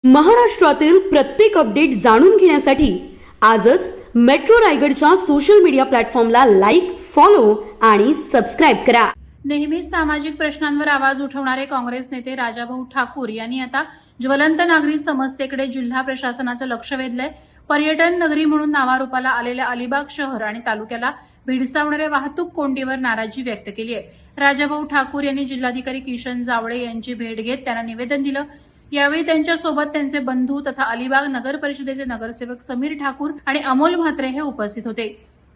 महाराष्ट्रातील प्रत्येक अपडेट जाणून घेण्यासाठी आजच मेट्रो रायगडच्या सोशल मीडिया प्लॅटफॉर्मला लाईक, फॉलो आणि सबस्क्राईब करा। नेहमीच सामाजिक प्रश्नांवर आवाज उठवणारे काँग्रेस नेते राजाभाऊ ठाकूर यांनी आता ज्वलंत नागरी समस्येकडे जिल्हा प्रशासनाचं लक्ष वेधलंय। पर्यटन नगरी म्हणून नावारूपाला आलेल्या अलिबाग शहर आणि तालुक्याला भेडसावणाऱ्या वाहतूक कोंडीवर नाराजी व्यक्त केली आहे। राजाभाऊ ठाकूर यांनी जिल्हाधिकारी किशन जावळे यांची भेट घेत त्यांना निवेदन दिलं। यावेळी त्यांच्यासोबत त्यांचे बंधू तथा अलिबाग नगर परिषदेचे नगरसेवक समीर ठाकूर आणि अमोल म्हात्रे हे उपस्थित होते।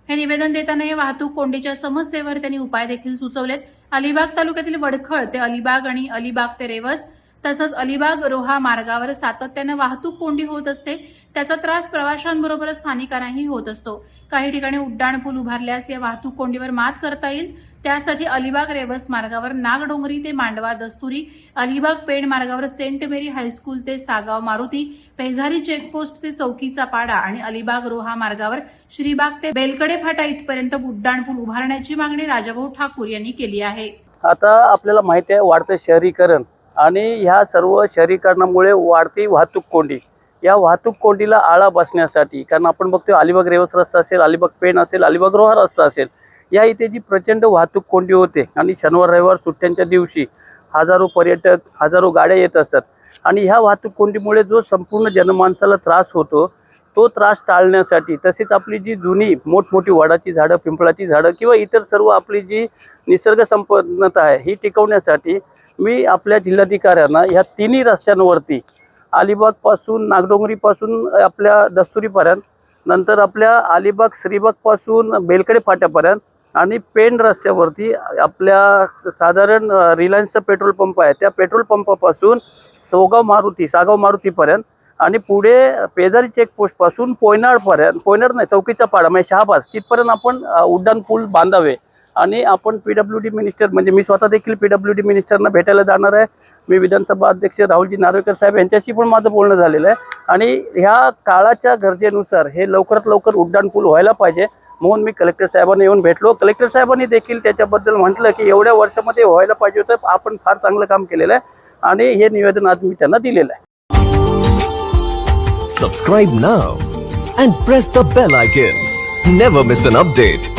हे निवेदन देताना या वाहतूक कोंडीच्या समस्येवर त्यांनी उपाय देखील सुचवलेत। अलिबाग तालुक्यातील वडखळ ते अलिबाग आणि अलिबाग ते रेवस तसंच अलिबाग रोहा मार्गावर सातत्याने वाहतूक कोंडी होत असते। त्याचा त्रास प्रवाशांबरोबरच स्थानिकांनाही होत असतो। काही ठिकाणी उड्डाण पूल उभारल्यास या वाहतूक कोंडीवर मात करता येईल। त्यासाठी अलिबाग रेवस मार्गावर नागडोंगरी ते मांडवा दस्तुरी, अलिबाग पेण मार्गावर सेंट मेरी हायस्कूल ते सागाव मारुती, पेझारी चेकपोस्ट ते चौकीचा पाडा आणि अलिबाग रोहा मार्गावर श्रीबाग ते बेलकडे फाटा इथपर्यंत उड्डाण पूल उभारण्याची मागणी राजाभाऊ ठाकूर यांनी केली आहे। आता आपल्याला माहिती आहे वाढतं शहरीकरण आणि ह्या सर्व शहरीकरणामुळे वाढती वाहतूक कोंडी, या वाहतूक कोंडीला आळा बसण्यासाठी, कारण आपण बघतोय अलिबाग रेवस रस्ता असेल, अलिबाग पेण असेल, अलिबाग रोहा रस्ता असेल, या इथे जी प्रचंड वाहतूक कोंडी होते आणि शनिवार रविवार सुट्ट्यांच्या दिवशी हजारो पर्यटक, हजारो गाड्या येत असतात आणि ह्या वाहतूक कोंडीमुळे जो संपूर्ण जनमानसाला त्रास होतो तो त्रास टाळण्यासाठी, तसेच आपली जी जुनी मोठमोठी वडाची झाडं, पिंपळाची झाडं किंवा इतर सर्व आपली जी निसर्ग संपन्नता आहे ही टिकवण्यासाठी मी आपल्या जिल्हाधिकाऱ्यांना ह्या तिन्ही रस्त्यांवरती अलिबागपासून नागडोंगरीपासून आपल्या दस्तुरीपर्यंत, नंतर आपल्या अलिबाग श्रीबागपासून बेलकडे फाट्यापर्यंत आणि पेण रस्त्यावरती आपल्या साधारण रिलायन्सचा पेट्रोल पंप आहे त्या पेट्रोल पंपापासून सागाव मारुतीपर्यंत आणि पुढे पेजारी चेकपोस्टपासून पोयनाड नाही चौकीचा पाडा म्हणजे शहाबाज तिथपर्यंत आपण उड्डाण पूल बांधावे। आणि आपण PWD मिनिस्टर म्हणजे मी स्वतः देखील PWD मिनिस्टरना भेटायला जाणार आहे। मी विधानसभा अध्यक्ष राहुलजी नार्वेकर साहेब यांच्याशी पण माझं बोलणं झालेलं आहे आणि ह्या काळाच्या गरजेनुसार हे लवकरात लवकर उड्डाण पूल व्हायला पाहिजे म्हणून मी कलेक्टर साहेबांना येऊन भेटलो। कलेक्टर साहेबांनी देखील त्याच्याबद्दल म्हटलं की एवढ्या वर्षामध्ये व्हायला पाहिजे होतं, आपण फार चांगलं काम केलेलं आहे आणि हे निवेदन आज मी त्यांना दिलेलं आहे। Subscribe now and press the bell icon. Never miss an update.